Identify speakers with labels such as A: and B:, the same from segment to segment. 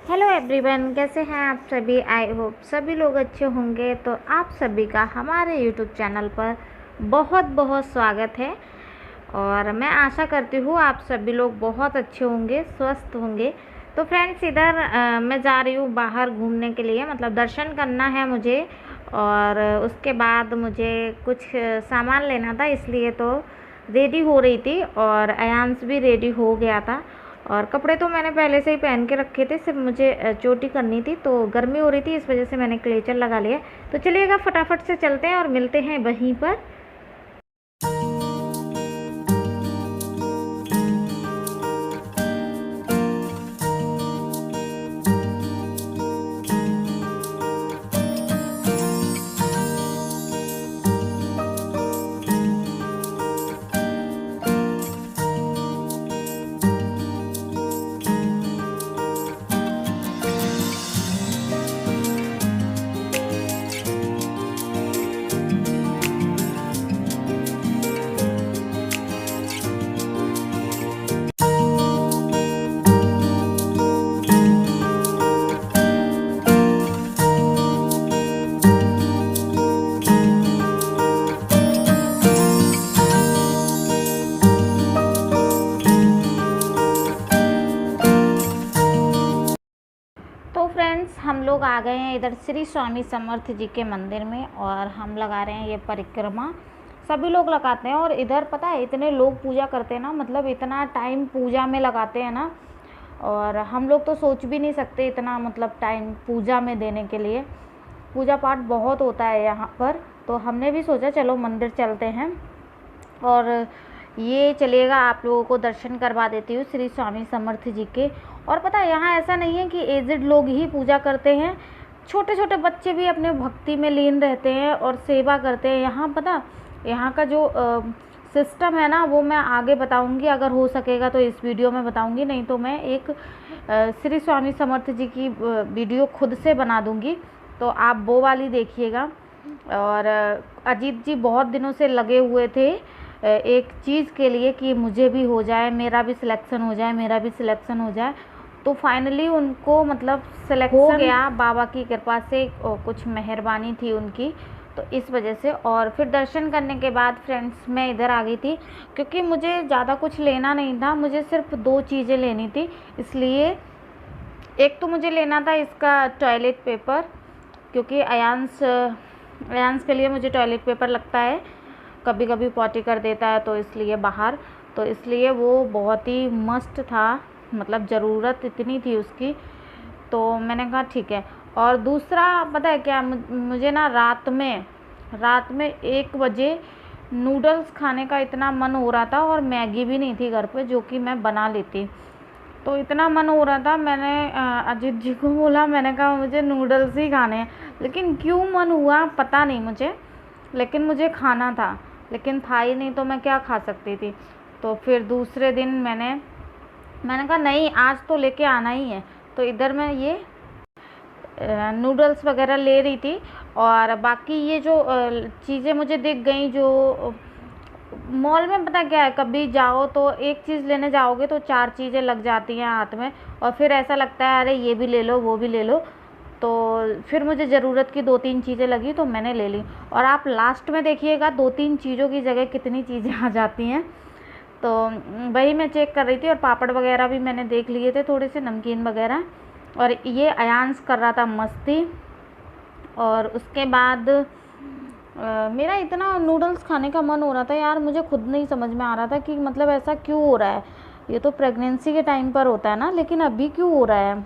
A: Hello everyone, कैसे हैं आप सभी। आई होप सभी लोग अच्छे होंगे। तो आप सभी का हमारे यूट्यूब चैनल पर बहुत बहुत स्वागत है और मैं आशा करती हूँ आप सभी लोग बहुत अच्छे होंगे, स्वस्थ होंगे। तो फ्रेंड्स, इधर मैं जा रही हूँ बाहर घूमने के लिए, मतलब दर्शन करना है मुझे और उसके बाद मुझे कुछ सामान लेना था, इसलिए तो रेडी हो रही थी और अयांश भी रेडी हो गया था। और कपड़े तो मैंने पहले से ही पहन के रखे थे, सिर्फ मुझे चोटी करनी थी, तो गर्मी हो रही थी इस वजह से मैंने क्लेचर लगा लिया। तो चलिएगा फटाफट से चलते हैं और मिलते हैं वहीं पर। तो फ्रेंड्स, हम लोग आ गए हैं इधर श्री स्वामी समर्थ जी के मंदिर में और हम लगा रहे हैं ये परिक्रमा। सभी लोग लगाते हैं और इधर पता है इतने लोग पूजा करते हैं ना, मतलब इतना टाइम पूजा में लगाते हैं ना, और हम लोग तो सोच भी नहीं सकते इतना मतलब टाइम पूजा में देने के लिए। पूजा पाठ बहुत होता है यहाँ पर, तो हमने भी सोचा चलो मंदिर चलते हैं और ये चलिएगा आप लोगों को दर्शन करवा देती हूँ श्री स्वामी समर्थ जी के। और पता है यहाँ ऐसा नहीं है कि एजिड लोग ही पूजा करते हैं, छोटे छोटे बच्चे भी अपने भक्ति में लीन रहते हैं और सेवा करते हैं। यहाँ पता यहाँ का जो सिस्टम है ना, वो मैं आगे बताऊंगी, अगर हो सकेगा तो इस वीडियो में बताऊंगी, नहीं तो मैं एक श्री स्वामी समर्थ जी की वीडियो खुद से बना दूंगी, तो आप वो वाली देखिएगा। और अजीत जी बहुत दिनों से लगे हुए थे एक चीज़ के लिए कि मुझे भी हो जाए, मेरा भी सिलेक्शन हो जाए, मेरा भी सिलेक्शन हो जाए। तो फाइनली उनको मतलब सिलेक्शन हो गया, बाबा की कृपा से, कुछ मेहरबानी थी उनकी, तो इस वजह से। और फिर दर्शन करने के बाद फ्रेंड्स मैं इधर आ गई थी, क्योंकि मुझे ज़्यादा कुछ लेना नहीं था, मुझे सिर्फ 2 चीज़ें लेनी थी। इसलिए एक तो मुझे लेना था इसका टॉयलेट पेपर, क्योंकि अयांश के लिए मुझे टॉयलेट पेपर लगता है, कभी कभी पॉटी कर देता है तो इसलिए बाहर, तो इसलिए वो बहुत ही मस्त था, मतलब ज़रूरत इतनी थी उसकी, तो मैंने कहा ठीक है। और दूसरा पता है क्या, मुझे ना रात में 1 बजे नूडल्स खाने का इतना मन हो रहा था और मैगी भी नहीं थी घर पे जो कि मैं बना लेती, तो इतना मन हो रहा था, मैंने अजीत जी को बोला, मैंने कहा मुझे नूडल्स ही खाने हैं। लेकिन क्यों मन हुआ पता नहीं मुझे, लेकिन मुझे खाना था, लेकिन था ही नहीं तो मैं क्या खा सकती थी। तो फिर दूसरे दिन मैंने कहा नहीं, आज तो लेके आना ही है। तो इधर मैं ये नूडल्स वगैरह ले रही थी, और बाकी ये जो चीज़ें मुझे दिख गई, जो मॉल में पता क्या है, कभी जाओ तो एक चीज़ लेने जाओगे तो 4 चीज़ें लग जाती हैं हाथ में, और फिर ऐसा लगता है अरे ये भी ले लो वो भी ले लो। तो फिर मुझे ज़रूरत की 2-3 चीज़ें लगी तो मैंने ले ली। और आप लास्ट में देखिएगा 2-3 चीज़ों की जगह कितनी चीज़ें आ जाती हैं, तो वही मैं चेक कर रही थी। और पापड़ वगैरह भी मैंने देख लिए थे, थोड़े से नमकीन वगैरह। और ये अयांश कर रहा था मस्ती। और उसके बाद मेरा इतना नूडल्स खाने का मन हो रहा था यार, मुझे खुद नहीं समझ में आ रहा था कि मतलब ऐसा क्यों हो रहा है। ये तो प्रेगनेंसी के टाइम पर होता है ना, लेकिन अभी क्यों हो रहा है।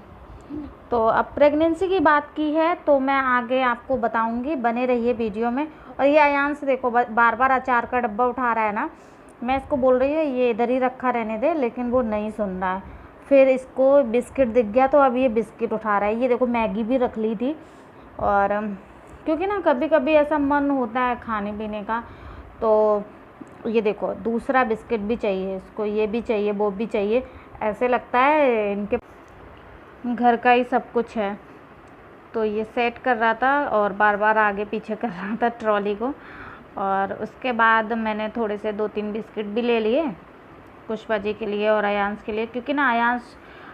A: तो अब प्रेगनेंसी की बात की है तो मैं आगे आपको बताऊंगी, बने रहिए वीडियो में। और ये अयांश देखो बार बार अचार का डब्बा उठा रहा है ना, मैं इसको बोल रही हूँ ये इधर ही रखा रहने दे, लेकिन वो नहीं सुन रहा है। फिर इसको बिस्किट दिख गया तो अब ये बिस्किट उठा रहा है। ये देखो मैगी भी रख ली थी, और क्योंकि ना कभी कभी ऐसा मन होता है खाने पीने का, तो ये देखो दूसरा बिस्किट भी चाहिए इसको, ये भी चाहिए वो भी चाहिए, ऐसे लगता है इनके घर का ही सब कुछ है। तो ये सेट कर रहा था और बार बार आगे पीछे कर रहा था ट्रॉली को। और उसके बाद मैंने थोड़े से 2-3 बिस्किट भी ले लिए पुष्पा जी के लिए और अयांश के लिए, क्योंकि ना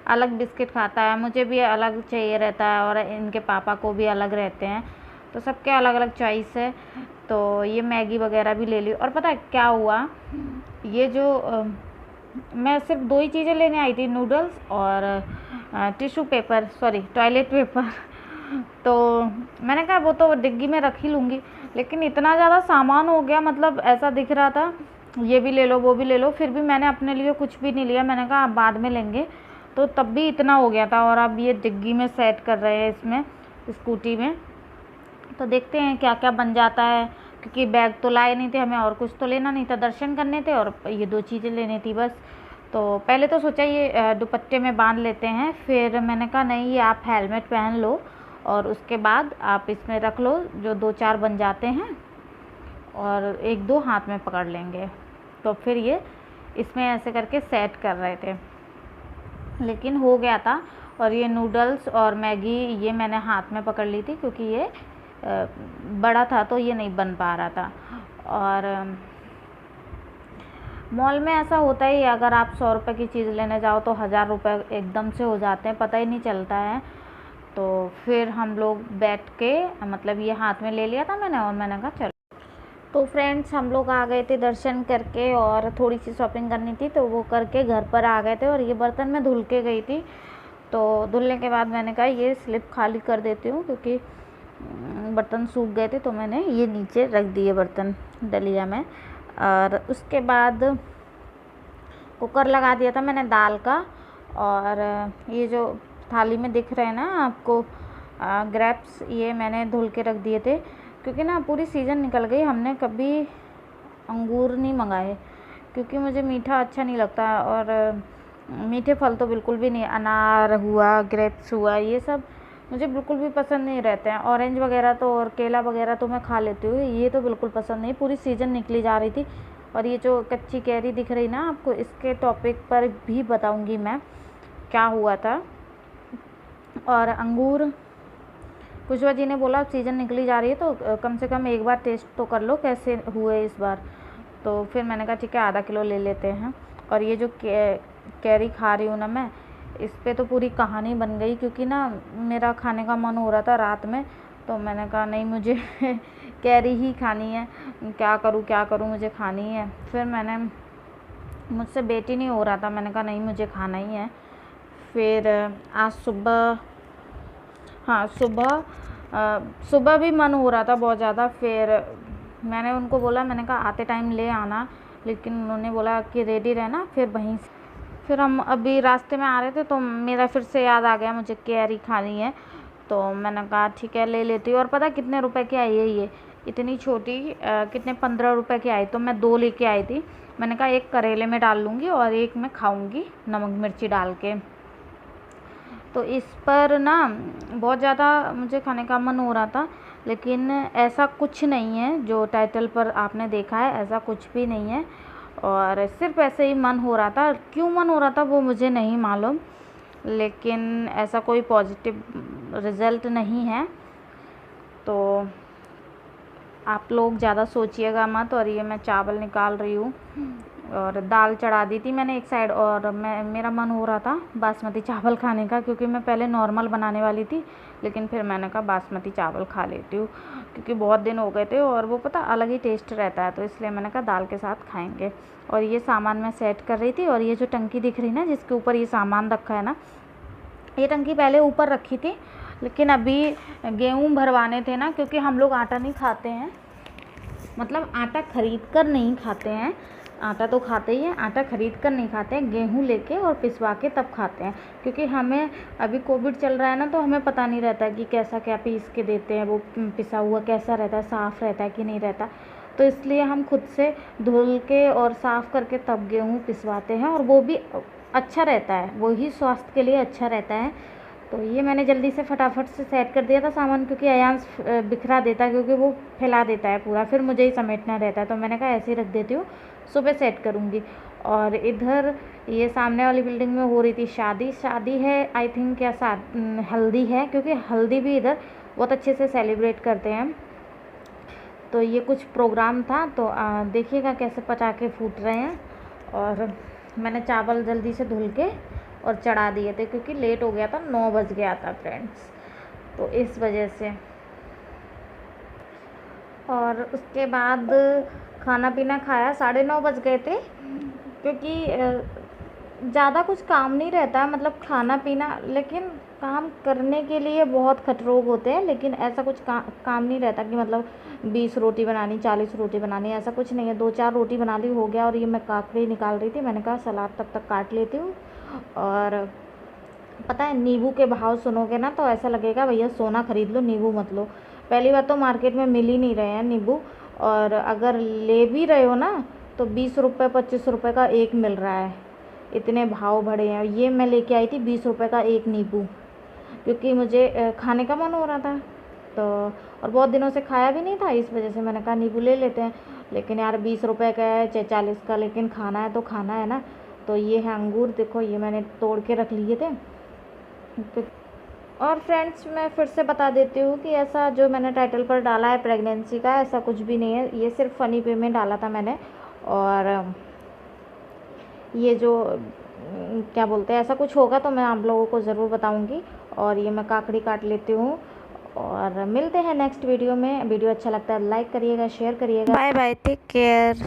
A: अलग बिस्किट खाता है, मुझे भी अलग चाहिए रहता है और इनके पापा को भी अलग रहते हैं, तो सबके अलग अलग चॉइस है। तो ये मैगी वगैरह भी ले ली। और पता है क्या हुआ, ये जो मैं सिर्फ 2 ही चीज़ें लेने आई थी, नूडल्स और tissue paper, sorry toilet paper. तो मैंने कहा वो तो डिग्गी में रख ही लूँगी, लेकिन इतना ज़्यादा सामान हो गया, मतलब ऐसा दिख रहा था ये भी ले लो वो भी ले लो, फिर भी मैंने अपने लिए कुछ भी नहीं लिया। मैंने कहा आप बाद में लेंगे, तो तब भी इतना हो गया था। और अब ये डिग्गी में सेट कर रहे हैं इसमें, स्कूटी में। तो देखते हैं क्या क्या बन जाता है, क्योंकि बैग तो लाए नहीं थे, हमें और कुछ तो लेना नहीं था, दर्शन करने थे और ये 2 चीज़ें लेनी थी बस। तो पहले तो सोचा ये दुपट्टे में बांध लेते हैं, फिर मैंने कहा नहीं, ये आप हेलमेट पहन लो और उसके बाद आप इसमें रख लो, जो 2-4 बन जाते हैं, और 1-2 हाथ में पकड़ लेंगे। तो फिर ये इसमें ऐसे करके सेट कर रहे थे, लेकिन हो गया था। और ये नूडल्स और मैगी ये मैंने हाथ में पकड़ ली थी, क्योंकि ये बड़ा था तो ये नहीं बन पा रहा था। और मॉल में ऐसा होता ही है, अगर आप 100 रुपये की चीज़ लेने जाओ तो 1000 रुपये एकदम से हो जाते हैं, पता ही नहीं चलता है। तो फिर हम लोग बैठ के, मतलब ये हाथ में ले लिया था मैंने, और मैंने कहा चलो। तो फ्रेंड्स हम लोग आ गए थे दर्शन करके, और थोड़ी सी शॉपिंग करनी थी तो वो करके घर पर आ गए थे। और ये बर्तन मैं धुल के गई थी, तो धुलने के बाद मैंने कहा ये स्लिप खाली कर देती हूँ, क्योंकि बर्तन सूख गए थे। तो मैंने ये नीचे रख दिए बर्तन डलिया में। और उसके बाद कुकर लगा दिया था मैंने दाल का। और ये जो थाली में दिख रहे हैं ना आपको ग्रेप्स, ये मैंने धुल के रख दिए थे, क्योंकि ना पूरी सीज़न निकल गई, हमने कभी अंगूर नहीं मंगाए, क्योंकि मुझे मीठा अच्छा नहीं लगता। और मीठे फल तो बिल्कुल भी नहीं, अनार हुआ, ग्रेप्स हुआ, ये सब मुझे बिल्कुल भी पसंद नहीं रहते हैं। ऑरेंज वगैरह तो और केला वगैरह तो मैं खा लेती हूँ, ये तो बिल्कुल पसंद नहीं। पूरी सीज़न निकली जा रही थी। और ये जो कच्ची कैरी दिख रही ना आपको, इसके टॉपिक पर भी बताऊँगी मैं क्या हुआ था। और अंगूर, कुशवा जी ने बोला सीज़न निकली जा रही है तो कम से कम एक बार टेस्ट तो कर लो कैसे हुए इस बार। तो फिर मैंने कहा ठीक है, आधा किलो ले लेते हैं। और ये जो कैरी खा रही हूँ ना मैं, इस पे तो पूरी कहानी बन गई, क्योंकि ना मेरा खाने का मन हो रहा था रात में, तो मैंने कहा नहीं, मुझे कैरी ही खानी है, क्या करूँ, मुझे खानी है। फिर मैंने, मुझसे वेट ही नहीं हो रहा था, मैंने कहा नहीं, मुझे खाना ही है। फिर आज सुबह, हाँ सुबह भी मन हो रहा था बहुत ज़्यादा। फिर मैंने उनको बोला, मैंने कहा आते टाइम ले आना, लेकिन उन्होंने बोला कि रेडी रहना। फिर वहीं से, फिर हम अभी रास्ते में आ रहे थे तो मेरा फिर से याद आ गया मुझे कैरी खानी है, तो मैंने कहा ठीक है ले लेती हूँ। और पता कितने रुपए की आई है ये, इतनी छोटी, कितने 15 रुपए की आई। तो मैं 2 लेके आई थी। मैंने कहा एक करेले में डाल लूँगी और एक मैं खाऊँगी नमक मिर्ची डाल के। तो इस पर ना बहुत ज़्यादा मुझे खाने का मन हो रहा था, लेकिन ऐसा कुछ नहीं है जो टाइटल पर आपने देखा है, ऐसा कुछ भी नहीं है। और सिर्फ ऐसे ही मन हो रहा था, क्यों मन हो रहा था वो मुझे नहीं मालूम, लेकिन ऐसा कोई पॉजिटिव रिज़ल्ट नहीं है। तो आप लोग ज़्यादा सोचिएगा मत। और ये मैं चावल निकाल रही हूँ, और दाल चढ़ा दी थी मैंने एक साइड। और मेरा मन हो रहा था बासमती चावल खाने का, क्योंकि मैं पहले नॉर्मल बनाने वाली थी, लेकिन फिर मैंने कहा बासमती चावल खा लेती हूँ, क्योंकि बहुत दिन हो गए थे और वो पता अलग ही टेस्ट रहता है, तो इसलिए मैंने कहा दाल के साथ खाएंगे। और ये सामान मैं सेट कर रही थी। और ये जो टंकी दिख रही ना जिसके ऊपर ये सामान रखा है ना, ये टंकी पहले ऊपर रखी थी, लेकिन अभी गेहूँ भरवाने थे ना, क्योंकि हम लोग आटा नहीं खाते हैं, मतलब आटा ख़रीद कर नहीं खाते हैं, आटा तो खाते ही हैं, आटा ख़रीद कर नहीं खाते हैं, गेहूँ लेके और पिसवा के तब खाते हैं। क्योंकि हमें अभी कोविड चल रहा है ना, तो हमें पता नहीं रहता कि कैसा क्या पीस के देते हैं, वो पिसा हुआ कैसा रहता है, साफ़ रहता है कि नहीं रहता। तो इसलिए हम खुद से धुल के और साफ़ करके तब गेहूँ पिसवाते हैं, और वो भी अच्छा रहता है, वो ही स्वास्थ्य के लिए अच्छा रहता है। तो ये मैंने जल्दी से फटाफट से सेट कर दिया था सामान, क्योंकि अयांश बिखरा देता है, क्योंकि वो फैला देता है पूरा, फिर मुझे ही समेटना रहता है। तो मैंने कहा ऐसे ही रख देती हूँ, सुबह सेट करूँगी। और इधर ये सामने वाली बिल्डिंग में हो रही थी शादी है आई थिंक, या हल्दी है, क्योंकि हल्दी भी इधर बहुत अच्छे से सेलिब्रेट करते हैं। तो ये कुछ प्रोग्राम था, तो देखिएगा कैसे पटाखे फूट रहे हैं। और मैंने चावल जल्दी से धुल के और चढ़ा दिए थे, क्योंकि लेट हो गया था, 9 बज गया था फ्रेंड्स, तो इस वजह से। और उसके बाद खाना पीना खाया, 9:30 बज गए थे, क्योंकि ज़्यादा कुछ काम नहीं रहता है, मतलब खाना पीना, लेकिन काम करने के लिए बहुत खटरोग होते हैं, लेकिन ऐसा कुछ काम नहीं रहता कि मतलब 20 रोटी बनानी, 40 रोटी बनानी, ऐसा कुछ नहीं है। 2-4 रोटी बना ली, हो गया। और ये मैं काकड़ी निकाल रही थी, मैंने कहा सलाद तब तक काट लेती हूँ। और पता है, नींबू के भाव सुनोगे ना तो ऐसा लगेगा भैया सोना खरीद लो, नींबू मत लो। पहली बात तो मार्केट में मिल ही नहीं रहे हैं नींबू, और अगर ले भी रहे हो ना तो 20 रुपये 25 रुपये का एक मिल रहा है, इतने भाव बढ़े हैं। ये मैं लेके आई थी 20 रुपये का एक नींबू, क्योंकि मुझे खाने का मन हो रहा था, तो और बहुत दिनों से खाया भी नहीं था, इस वजह से मैंने कहा नींबू ले लेते हैं। लेकिन यार 20 रुपये का है चाहे 40 का, लेकिन खाना है तो खाना है ना। तो ये है अंगूर, देखो ये मैंने तोड़ के रख लिए थे। और फ्रेंड्स मैं फिर से बता देती हूँ कि ऐसा जो मैंने टाइटल पर डाला है प्रेगनेंसी का, ऐसा कुछ भी नहीं है, ये सिर्फ फ़नी वे में डाला था मैंने। और ये जो क्या बोलते हैं, ऐसा कुछ होगा तो मैं आप लोगों को ज़रूर बताऊँगी। और ये मैं काकड़ी काट लेती हूँ, और मिलते हैं नेक्स्ट वीडियो में। वीडियो अच्छा लगता है लाइक करिएगा, शेयर करिएगा। Bye bye, take care.